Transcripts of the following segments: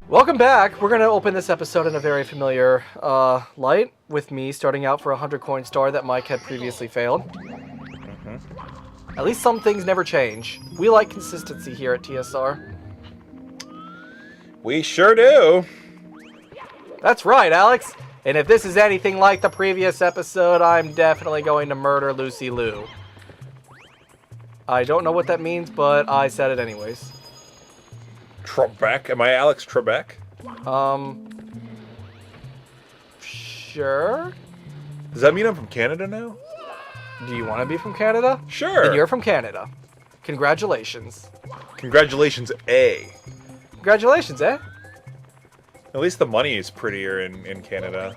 Welcome back. We're going to open this episode in a very familiar light, with me starting out for a 100-coin star that Mike had previously failed. At least some things never change. We like consistency here at TSR. We sure do. That's right, Alex. And if this is anything like the previous episode, I'm definitely going to murder Lucy Liu. I don't know what that means, but I said it anyways. Trebek? Am I Alex Trebek? Sure. Does that mean I'm from Canada now? Do you want to be from Canada? Sure. Then you're from Canada. Congratulations. Congratulations, A. Congratulations, eh? At least the money is prettier in Canada.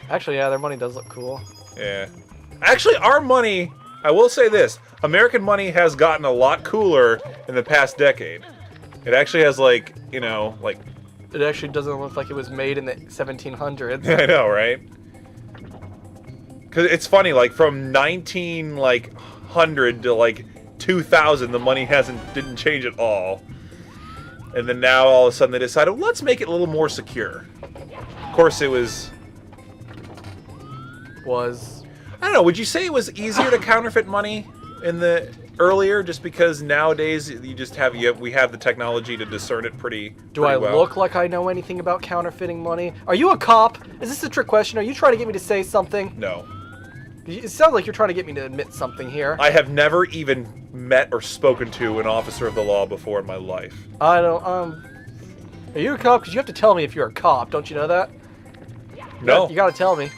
Actually, yeah, their money does look cool. Yeah. Actually, our money, I will say this, American money has gotten a lot cooler in the past decade. It actually has, like, you know, like... It actually doesn't look like it was made in the 1700s. I know, right? Because it's funny, like, from 1900 to, like, 2000, the money didn't change at all. And then now, all of a sudden, they decided, let's make it a little more secure. Of course, it was... I don't know, would you say it was easier to counterfeit money in the... earlier, just because nowadays we have the technology to discern it pretty well. Look like I know anything about counterfeiting money? Are you a cop? Is this a trick question? Are you trying to get me to say something? No. It sounds like you're trying to get me to admit something here. I have never even met or spoken to an officer of the law before in my life. I don't, Are you a cop? Because you have to tell me if you're a cop. Don't you know that? No. You gotta tell me.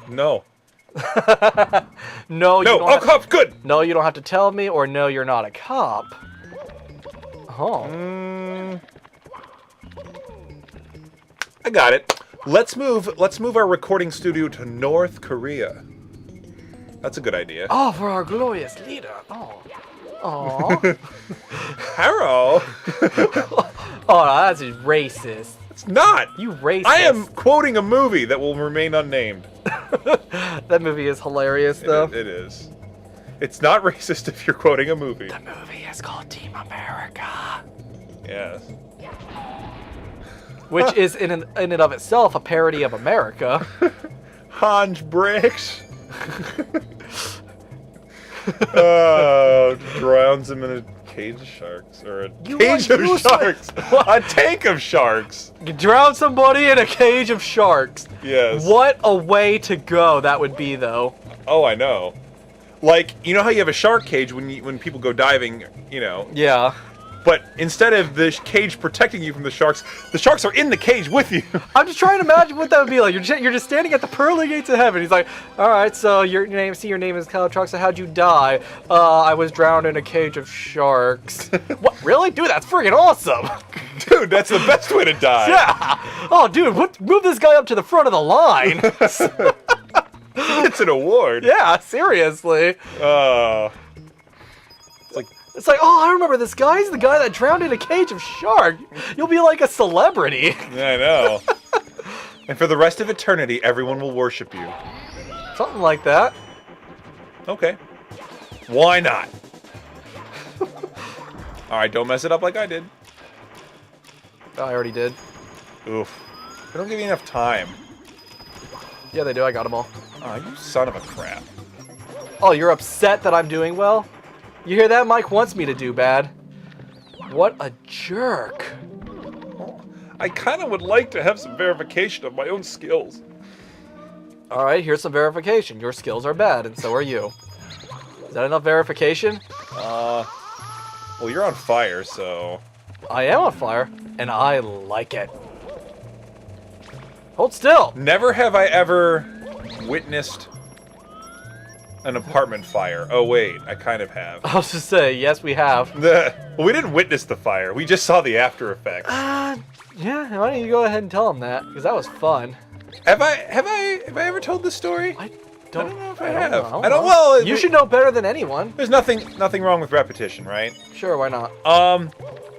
No. No, you don't oh, cop, good! No, you don't have to tell me, or no, you're not a cop. Oh. I got it. Let's move our recording studio to North Korea. That's a good idea. Oh, for our glorious leader. Oh. Oh. Harrow. Oh, that's racist. It's not. You racist. I am quoting a movie that will remain unnamed. That movie is hilarious, though. It is. It's not racist if you're quoting a movie. The movie is called Team America. Yes. Which is, in and of itself, a parody of America. Hans Bricks. Oh, drowns him in a cage of sharks. Or a cage of sharks. A tank of sharks. You drown somebody in a cage of sharks. Yes. What a way to go that would be, though. Oh, I know. Like, you know how you have a shark cage when people go diving, you know? Yeah. But instead of the cage protecting you from the sharks are in the cage with you. I'm just trying to imagine what that would be like. You're just standing at the pearly gates of heaven. He's like, all right, so your name is Kyle Truck, so how'd you die? I was drowned in a cage of sharks. What, really? Dude, that's freaking awesome. Dude, that's the best way to die. Yeah. Oh, dude, move this guy up to the front of the line. It's an award. Yeah, seriously. It's like, oh, I remember this guy. He's the guy that drowned in a cage of sharks. You'll be like a celebrity. Yeah, I know. And for the rest of eternity, everyone will worship you. Something like that. Okay. Why not? Alright, don't mess it up like I did. Oh, I already did. Oof. They don't give you enough time. Yeah, they do. I got them all. Oh, you son of a crap. Oh, you're upset that I'm doing well? You hear that? Mike wants me to do bad. What a jerk. I kind of would like to have some verification of my own skills. Alright, here's some verification. Your skills are bad, and so are you. Is that enough verification? Well, you're on fire, so... I am on fire, and I like it. Hold still! Never have I ever witnessed an apartment fire. Oh, wait, I kind of have. I was to say, yes, we have. Well, we didn't witness the fire. We just saw the after effects. Yeah, why don't you go ahead and tell him that? Because that was fun. Have I ever told this story? I don't know if I have. I don't know. Well, you should know better than anyone. There's nothing wrong with repetition, right? Sure, why not?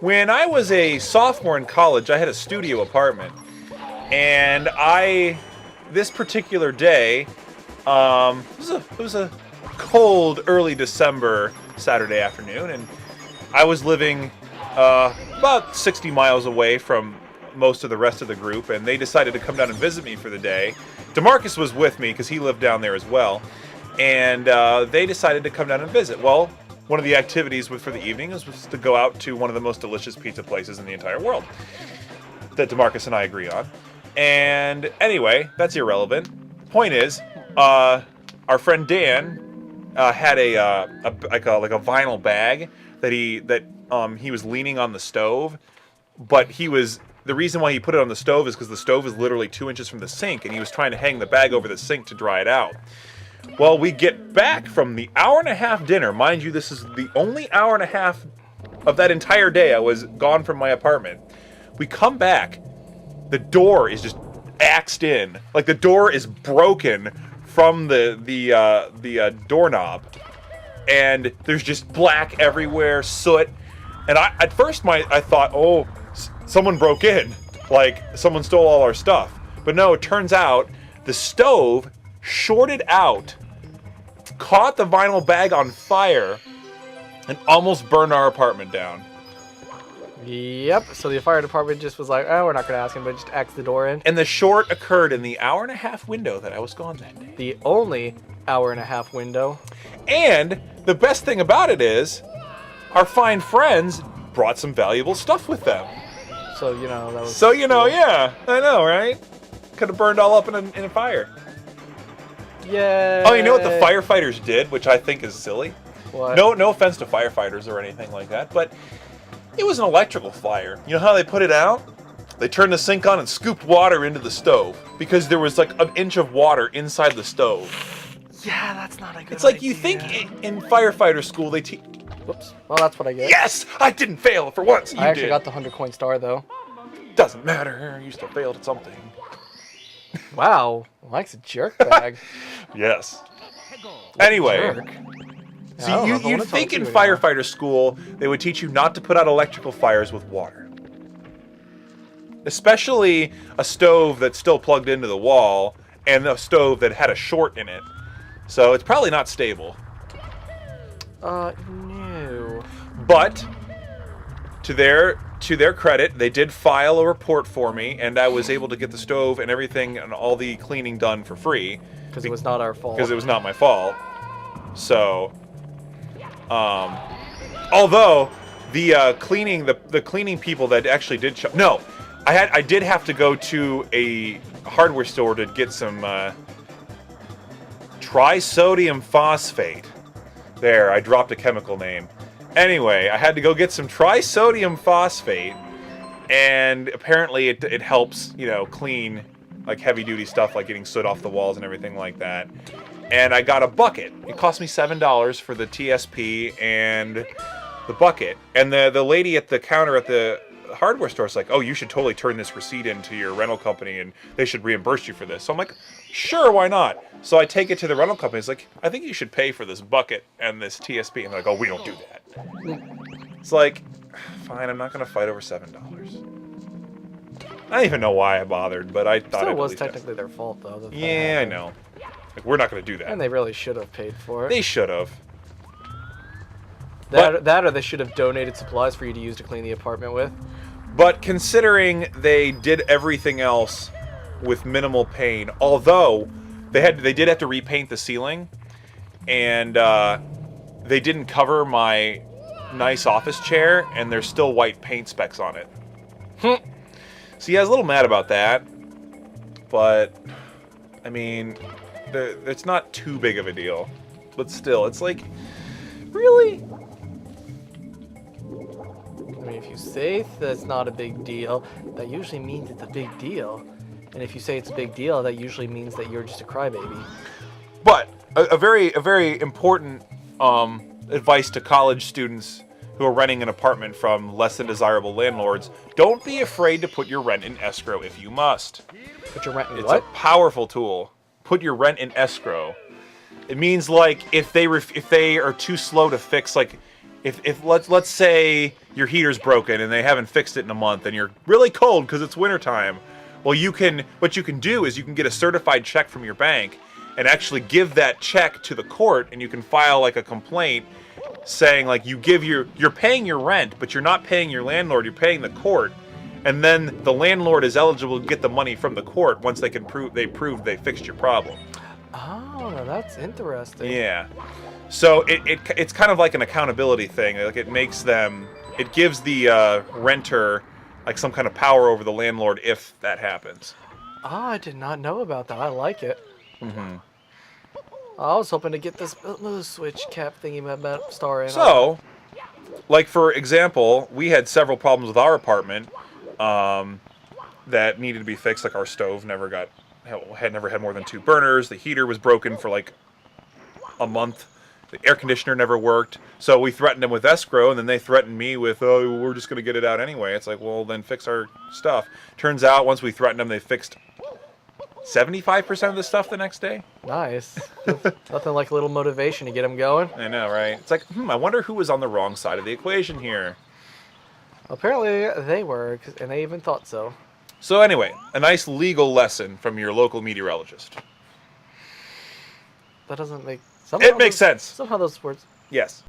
When I was a sophomore in college, I had a studio apartment. And this particular day, it was a cold early December Saturday afternoon, and I was living about 60 miles away from most of the rest of the group, and they decided to come down and visit me for the day. DeMarcus was with me because he lived down there as well, and they decided to come down and visit. Well, one of the activities for the evening was to go out to one of the most delicious pizza places in the entire world that DeMarcus and I agree on. And anyway, that's irrelevant. Point is, our friend Dan had a vinyl bag that he was leaning on the stove, but the reason why he put it on the stove is because the stove is literally 2 inches from the sink, and he was trying to hang the bag over the sink to dry it out. Well, we get back from the hour-and-a-half dinner. Mind you, this is the only hour and a half of that entire day I was gone from my apartment. We come back. The door is just axed in. Like, the door is broken from the doorknob. And there's just black everywhere, soot. And at first I thought, oh, someone broke in. Like, someone stole all our stuff. But no, it turns out the stove shorted out, caught the vinyl bag on fire, and almost burned our apartment down. Yep, so the fire department just was like, oh, we're not going to ask him, but just axed the door in. And the short occurred in the hour-and-a-half window that I was gone that day. The only hour-and-a-half window. And the best thing about it is, our fine friends brought some valuable stuff with them. So, that was... So, yeah, I know, right? Could have burned all up in a fire. Yeah. Oh, you know what the firefighters did, which I think is silly? What? No offense to firefighters or anything like that, but it was an electrical fire. You know how they put it out? They turned the sink on and scooped water into the stove because there was like an inch of water inside the stove. Yeah, that's not a good It's like idea. you think in firefighter school they teach... Whoops. Well, that's what I get. Yes! I didn't fail for once! You I actually did. got the 100-coin star, though. Doesn't matter. You still failed at something. Wow. Mike's a jerk bag. Yes. Anyway. Jerk. So you'd think in firefighter school they would teach you not to put out electrical fires with water. Especially a stove that's still plugged into the wall and a stove that had a short in it. So it's probably not stable. No. But to their credit, they did file a report for me, and I was able to get the stove and everything and all the cleaning done for free. Because it was not our fault. Because it was not my fault. So, although the cleaning people that actually did show, no, I did have to go to a hardware store to get some trisodium phosphate. There, I dropped a chemical name. Anyway, I had to go get some trisodium phosphate, and apparently it helps, clean like heavy-duty stuff like getting soot off the walls and everything like that. And I got a bucket. It cost me $7 for the TSP and the bucket. And the lady at the counter at the hardware store is like, oh, you should totally turn this receipt into your rental company and they should reimburse you for this. So I'm like, sure, why not? So I take it to the rental company. It's like, I think you should pay for this bucket and this TSP. And they're like, oh, we don't do that. It's like, fine, I'm not going to fight over $7. I don't even know why I bothered, but I thought it was technically their fault, though. Yeah, I know. Like, we're not going to do that. And they really should have paid for it. They should have. That or they should have donated supplies for you to use to clean the apartment with. But considering they did everything else with minimal pain, although they did have to repaint the ceiling, and they didn't cover my nice office chair, and there's still white paint specks on it. So yeah, I was a little mad about that, but I mean, it's not too big of a deal. But still, it's like, really? I mean, if you say that's not a big deal, that usually means it's a big deal. And if you say it's a big deal, that usually means that you're just a crybaby. But a very important advice to college students who are renting an apartment from less than desirable landlords: don't be afraid to put your rent in escrow if you must. Put your rent in It's what? a powerful tool. Put your rent in escrow. It means, like, if they are too slow to fix, like, if let's say your heater's broken and they haven't fixed it in a month and you're really cold because it's wintertime, well, what you can do is you can get a certified check from your bank and actually give that check to the court, and you can file like a complaint saying like you're paying your rent, but you're not paying your landlord. You're paying the court, and then the landlord is eligible to get the money from the court once they prove they fixed your problem. Oh, that's interesting. Yeah. So it's kind of like an accountability thing. Like it gives the renter like some kind of power over the landlord if that happens. Oh, I did not know about that. I like it. Mm-hmm. I was hoping to get this little switch cap thingy about star in. So, like for example, we had several problems with our apartment that needed to be fixed. Like our stove never had more than 2 burners. The heater was broken for like a month. The air conditioner never worked. So we threatened them with escrow, and then they threatened me with, oh, we're just going to get it out anyway. It's like, well, then fix our stuff. Turns out once we threatened them, they fixed 75% of the stuff the next day. Nice. Nothing like a little motivation to get them going. I know, right? It's like, I wonder who was on the wrong side of the equation here. Apparently they were, and they even thought so. So anyway, a nice legal lesson from your local meteorologist. That doesn't make... It makes sense. Somehow those words... Yes.